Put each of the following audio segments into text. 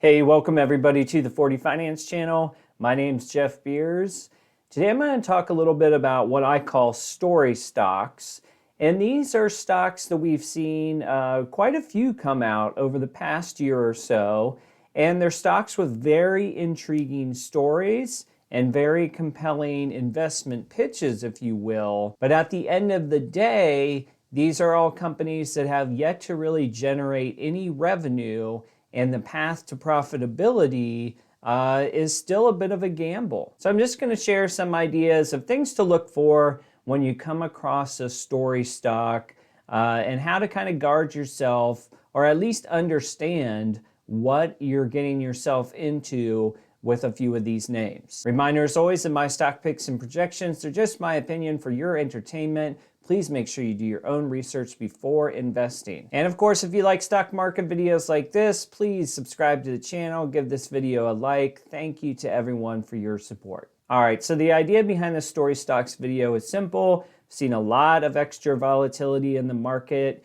Hey, welcome everybody to the 40 Finance channel. My name's Jeff Beers. Today I'm going to talk a little bit about what I call story stocks. And these are stocks that we've seen quite a few come out over the past year or so. And they're stocks with very intriguing stories and very compelling investment pitches, if you will. But at the end of the day, these are all companies that have yet to really generate any revenue, and the path to profitability is still a bit of a gamble. So I'm just going to share some ideas of things to look for when you come across a story stock and how to kind of guard yourself, or at least understand what you're getting yourself into with a few of these names. Reminder as always that my stock picks and projections, they're just my opinion for your entertainment. Please make sure you do your own research before investing. And of course, if you like stock market videos like this, please subscribe to the channel, give this video a like. Thank you to everyone for your support. All right, so the idea behind the story stocks video is simple. I've seen a lot of extra volatility in the market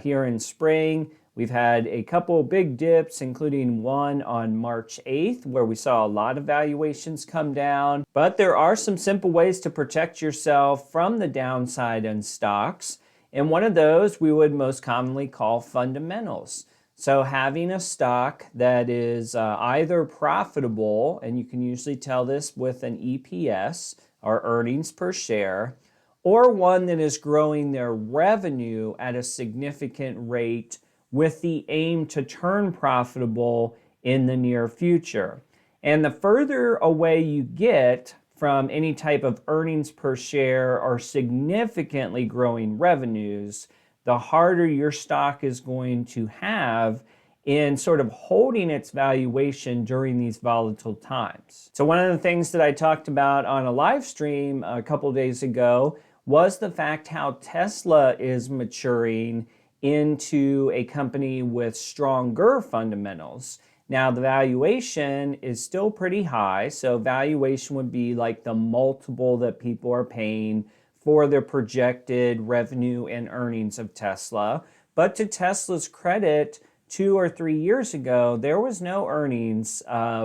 here in spring. We've had a couple big dips, including one on March 8th, where we saw a lot of valuations come down. But there are some simple ways to protect yourself from the downside in stocks. And one of those we would most commonly call fundamentals. So having a stock that is either profitable, and you can usually tell this with an EPS, or earnings per share, or one that is growing their revenue at a significant rate with the aim to turn profitable in the near future. And the further away you get from any type of earnings per share or significantly growing revenues, the harder your stock is going to have in sort of holding its valuation during these volatile times. So one of the things that I talked about on a live stream a couple days ago was the fact how Tesla is maturing into a company with stronger fundamentals. Now, the valuation is still pretty high, so valuation would be like the multiple that people are paying for the projected revenue and earnings of Tesla. But to Tesla's credit, 2 or 3 years ago, there was no earnings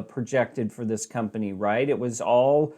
projected for this company, right? It was all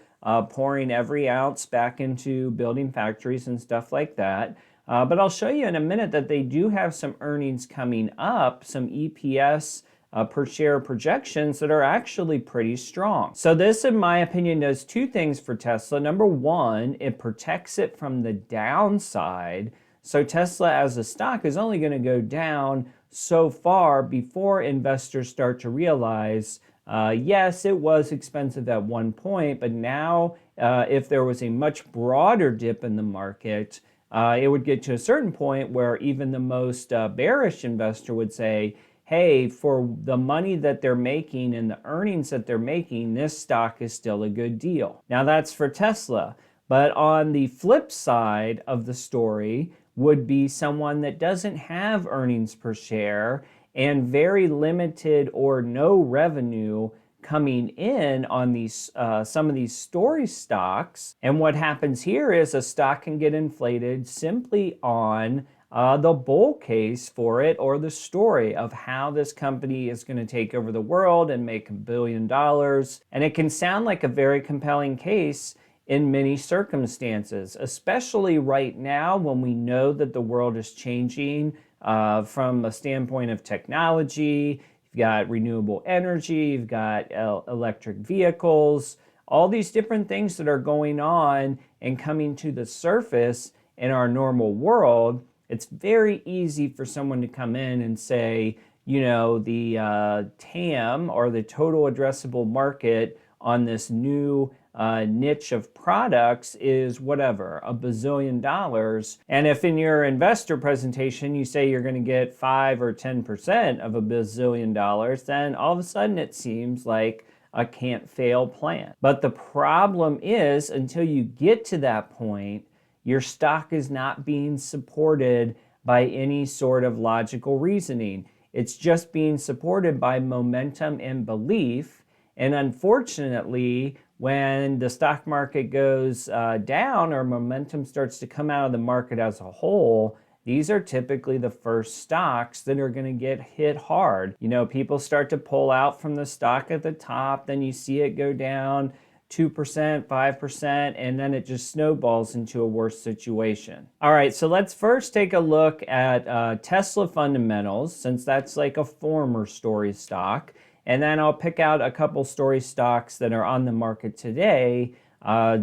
pouring every ounce back into building factories and stuff like that. But I'll show you in a minute that they do have some earnings coming up, some EPS per share projections that are actually pretty strong. So this, in my opinion, does two things for Tesla. Number one, it protects it from the downside. So Tesla as a stock is only going to go down so far before investors start to realize, yes, it was expensive at one point, but now if there was a much broader dip in the market, it would get to a certain point where even the most bearish investor would say, hey, for the money that they're making and the earnings that they're making, this stock is still a good deal. Now that's for Tesla. But on the flip side of the story would be someone that doesn't have earnings per share and very limited or no revenue coming in on these some of these story stocks. And what happens here is a stock can get inflated simply on the bull case for it, or the story of how this company is going to take over the world and make $1 billion. And it can sound like a very compelling case in many circumstances, especially right now when we know that the world is changing from a standpoint of technology. You've got renewable energy, you've got electric vehicles, all these different things that are going on and coming to the surface in our normal world. It's very easy for someone to come in and say, you know, the TAM, or the total addressable market on this new niche of products, is whatever, $1 bazillion. And if in your investor presentation you say you're going to get 5 or 10% of $1 bazillion, then all of a sudden it seems like a can't fail plan. But the problem is, until you get to that point, your stock is not being supported by any sort of logical reasoning. It's just being supported by momentum and belief. And unfortunately, when the stock market goes down, or momentum starts to come out of the market as a whole, these are typically the first stocks that are going to get hit hard. You know, people start to pull out from the stock at the top, then you see it go down 2%, 5%, and then it just snowballs into a worse situation. All right, so let's first take a look at Tesla fundamentals, since that's like a former story stock. And then I'll pick out a couple story stocks that are on the market today,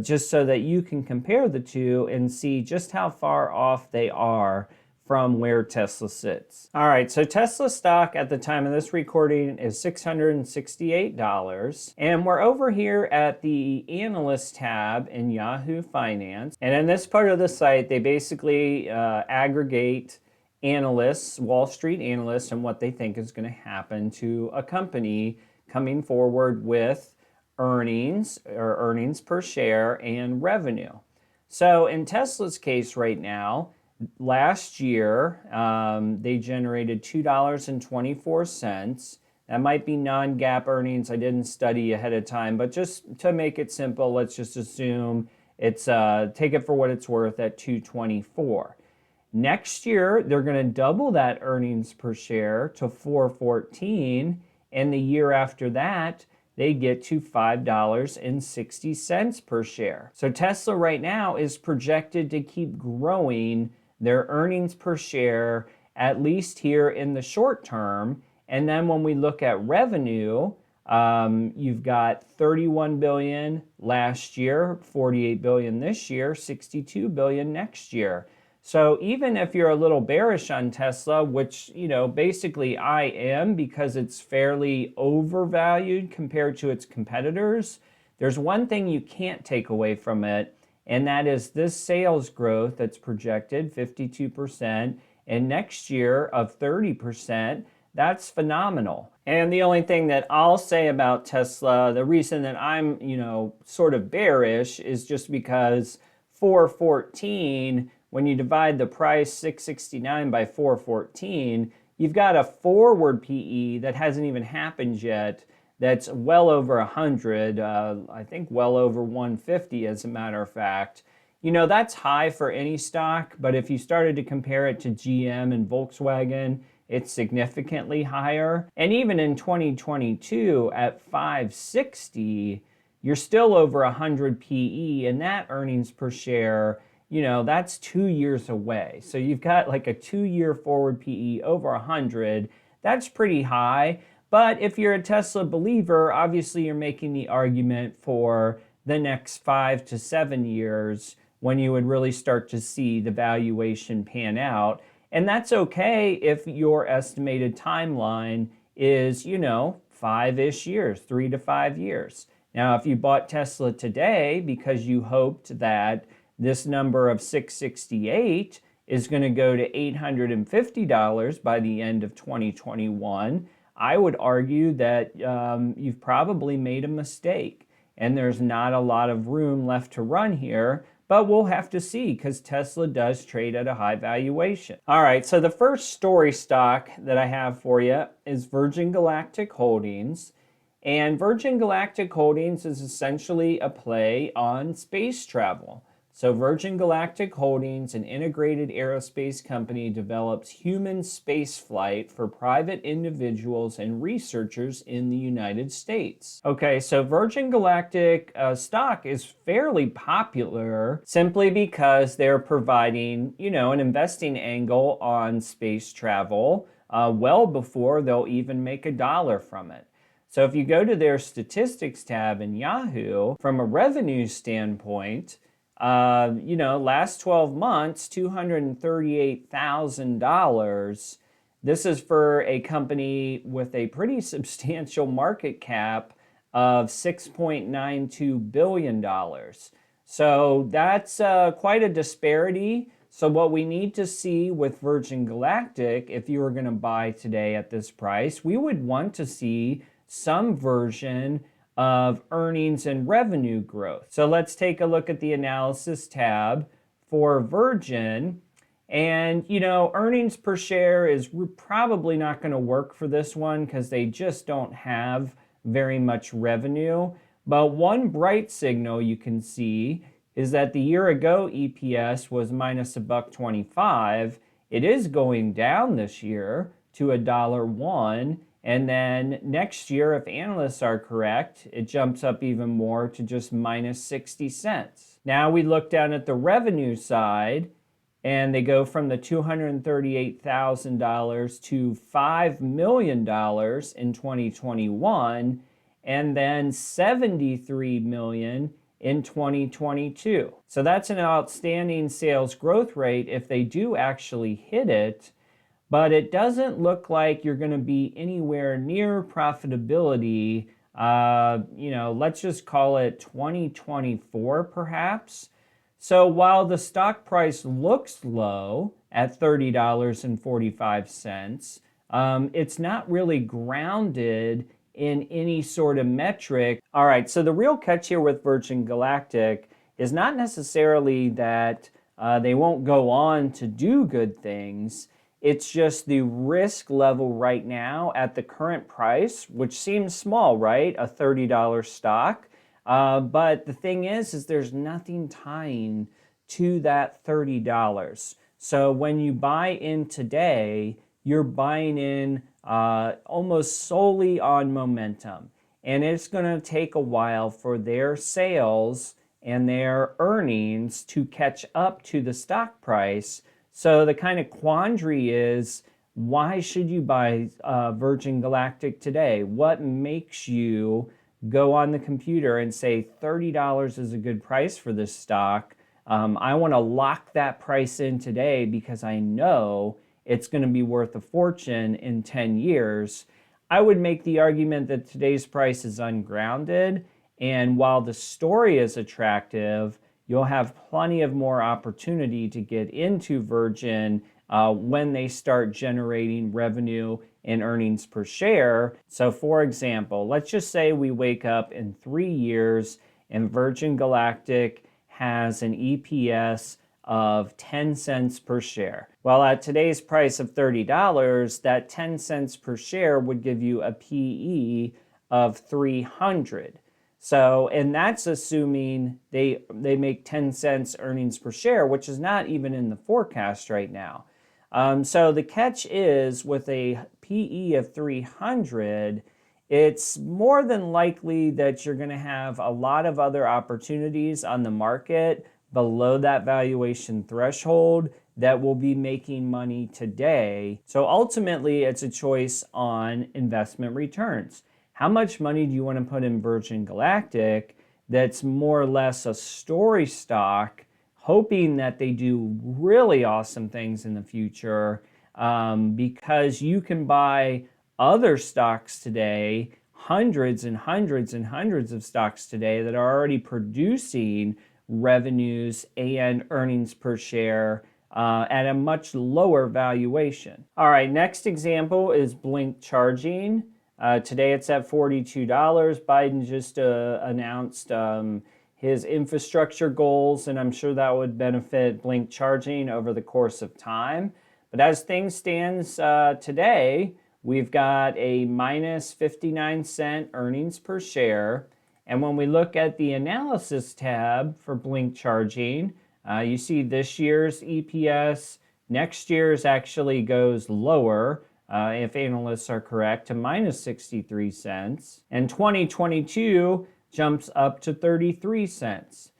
just so that you can compare the two and see just how far off they are from where Tesla sits. All right, so Tesla stock at the time of this recording is $668. And we're over here at the analyst tab in Yahoo Finance. And in this part of the site, they basically aggregate analysts, Wall Street analysts, and what they think is going to happen to a company coming forward with earnings or earnings per share and revenue. So in Tesla's case right now, last year, they generated $2.24. That might be non-GAAP earnings. I didn't study ahead of time, but just to make it simple, let's just assume it's take it for what it's worth at $2.24. Next year, they're going to double that earnings per share to $4.14, and the year after that, they get to $5.60 per share. So Tesla right now is projected to keep growing their earnings per share, at least here in the short term. And then when we look at revenue, you've got $31 billion last year, $48 billion this year, $62 billion next year. So even if you're a little bearish on Tesla, which, you know, basically I am because it's fairly overvalued compared to its competitors, there's one thing you can't take away from it, and that is this sales growth that's projected, 52%, and next year of 30%. That's phenomenal. And the only thing that I'll say about Tesla, the reason that I'm, you know, sort of bearish is just because 414, when you divide the price 669 by 414, you've got a forward PE that hasn't even happened yet that's well over 100, I think well over 150 as a matter of fact. You know, that's high for any stock, but if you started to compare it to GM and Volkswagen, it's significantly higher. And even in 2022 at 560, you're still over 100 PE, and that earnings per share, you know, that's 2 years away. So you've got like a 2-year forward PE over 100. That's pretty high. But if you're a Tesla believer, obviously you're making the argument for the next 5 to 7 years when you would really start to see the valuation pan out. And that's okay if your estimated timeline is, you know, 5-ish years, 3 to 5 years. Now, if you bought Tesla today because you hoped that this number of 668 is going to go to $850 by the end of 2021, I would argue that you've probably made a mistake and there's not a lot of room left to run here, but we'll have to see because Tesla does trade at a high valuation. All right, so the first story stock that I have for you is Virgin Galactic Holdings. And Virgin Galactic Holdings is essentially a play on space travel. So Virgin Galactic Holdings, an integrated aerospace company, develops human spaceflight for private individuals and researchers in the United States. Okay, so Virgin Galactic stock is fairly popular simply because they're providing, you know, an investing angle on space travel well before they'll even make a dollar from it. So if you go to their statistics tab in Yahoo, from a revenue standpoint, you know, last 12 months, $238,000. This is for a company with a pretty substantial market cap of $6.92 billion. So that's quite a disparity. So what we need to see with Virgin Galactic, if you were going to buy today at this price, we would want to see some version of earnings and revenue growth. So let's take a look at the analysis tab for Virgin. And, you know, earnings per share is probably not going to work for this one because they just don't have very much revenue. But one bright signal you can see is that the year ago EPS was minus $1.25, It is going down this year to $1.01. And then next year, if analysts are correct, it jumps up even more to just minus 60 cents. Now we look down at the revenue side, and they go from the $238,000 to $5 million in 2021, and then $73 million in 2022. So that's an outstanding sales growth rate if they do actually hit it, but it doesn't look like you're going to be anywhere near profitability. Let's just call it 2024 perhaps. So while the stock price looks low at $30.45, it's not really grounded in any sort of metric. All right, so the real catch here with Virgin Galactic is not necessarily that they won't go on to do good things. It's just the risk level right now at the current price, which seems small, right? A $30 stock. But the thing is there's nothing tying to that $30. So when you buy in today, you're buying in almost solely on momentum. And it's going to take a while for their sales and their earnings to catch up to the stock price. So the kind of quandary is, why should you buy Virgin Galactic today? What makes you go on the computer and say $30 is a good price for this stock? I want to lock that price in today because I know it's going to be worth a fortune in 10 years. I would make the argument that today's price is ungrounded, and while the story is attractive, you'll have plenty of more opportunity to get into Virgin when they start generating revenue and earnings per share. So for example, let's just say we wake up in 3 years and Virgin Galactic has an EPS of 10 cents per share. Well, at today's price of $30, that 10 cents per share would give you a PE of 300. So, and that's assuming they make 10 cents earnings per share, which is not even in the forecast right now. So the catch is, with a PE of 300, it's more than likely that you're going to have a lot of other opportunities on the market below that valuation threshold that will be making money today. So ultimately, it's a choice on investment returns. How much money do you want to put in Virgin Galactic that's more or less a story stock, hoping that they do really awesome things in the future, because you can buy other stocks today, hundreds and hundreds and hundreds of stocks today that are already producing revenues and earnings per share at a much lower valuation. All right, next example is Blink Charging. Today it's at $42. Biden just announced his infrastructure goals, and I'm sure that would benefit Blink Charging over the course of time. But as things stands today, we've got a minus 59 cent earnings per share. And when we look at the analysis tab for Blink Charging, you see this year's EPS. Next year's actually goes lower, if analysts are correct, to minus 63 cents. And 2022 jumps up to 33 cents.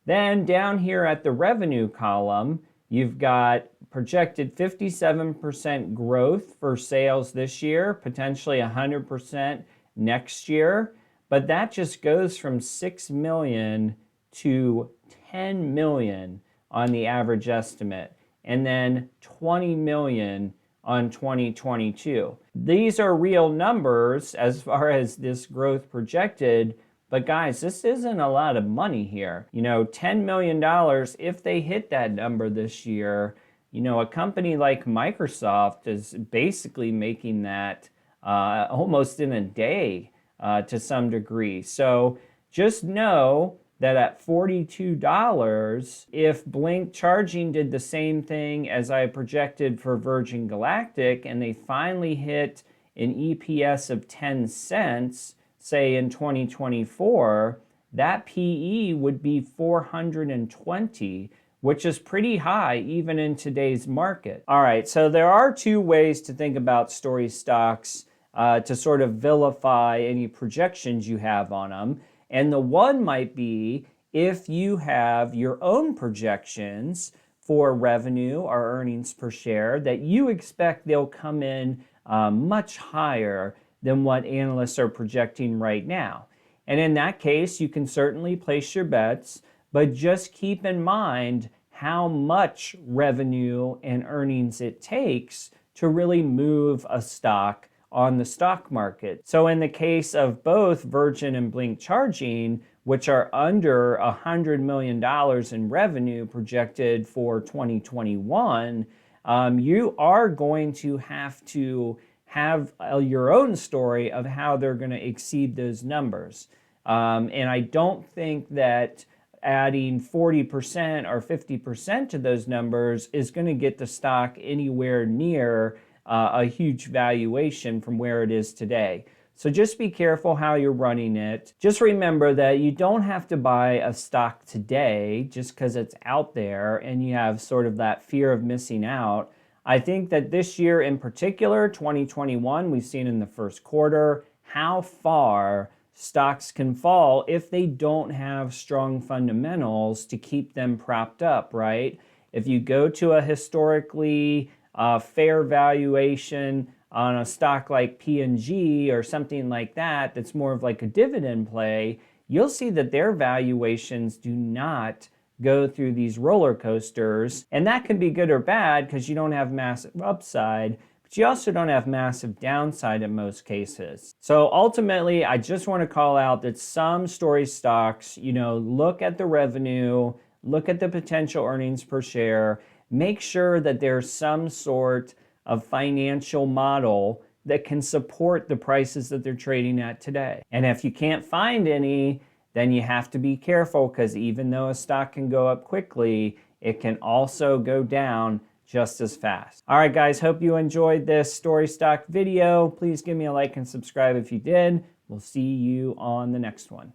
Then down here at the revenue column, you've got projected 57% growth for sales this year, potentially 100% next year. But that just goes from 6 million to 10 million on the average estimate, and then 20 million on 2022. These are real numbers as far as this growth projected, but guys, this isn't a lot of money here. $10 million, if they hit that number this year, a company like Microsoft is basically making that almost in a day to some degree. So just know that at $42, if Blink Charging did the same thing as I projected for Virgin Galactic, and they finally hit an EPS of 10 cents, say in 2024, that PE would be 420, which is pretty high even in today's market. All right, so there are two ways to think about story stocks to sort of vilify any projections you have on them. And the one might be if you have your own projections for revenue or earnings per share that you expect they'll come in much higher than what analysts are projecting right now. And in that case, you can certainly place your bets, but just keep in mind how much revenue and earnings it takes to really move a stock on the stock market. So in the case of both Virgin and Blink Charging, which are under $100 million in revenue projected for 2021, you are going to have your own story of how they're going to exceed those numbers. And I don't think that adding 40% or 50% to those numbers is going to get the stock anywhere near a huge valuation from where it is today. So just be careful how you're running it. Just remember that you don't have to buy a stock today just because it's out there and you have sort of that fear of missing out. I think that this year in particular, 2021, we've seen in the first quarter how far stocks can fall if they don't have strong fundamentals to keep them propped up, right? If you go to a historically fair valuation on a stock like P&G or something like that, that's more of like a dividend play, you'll see that their valuations do not go through these roller coasters. And that can be good or bad because you don't have massive upside, but you also don't have massive downside in most cases. So ultimately, I just want to call out that some story stocks, look at the revenue, look at the potential earnings per share, make sure that there's some sort of financial model that can support the prices that they're trading at today. And if you can't find any, then you have to be careful because even though a stock can go up quickly, it can also go down just as fast. All right, guys, hope you enjoyed this story stock video. Please give me a like and subscribe if you did. We'll see you on the next one.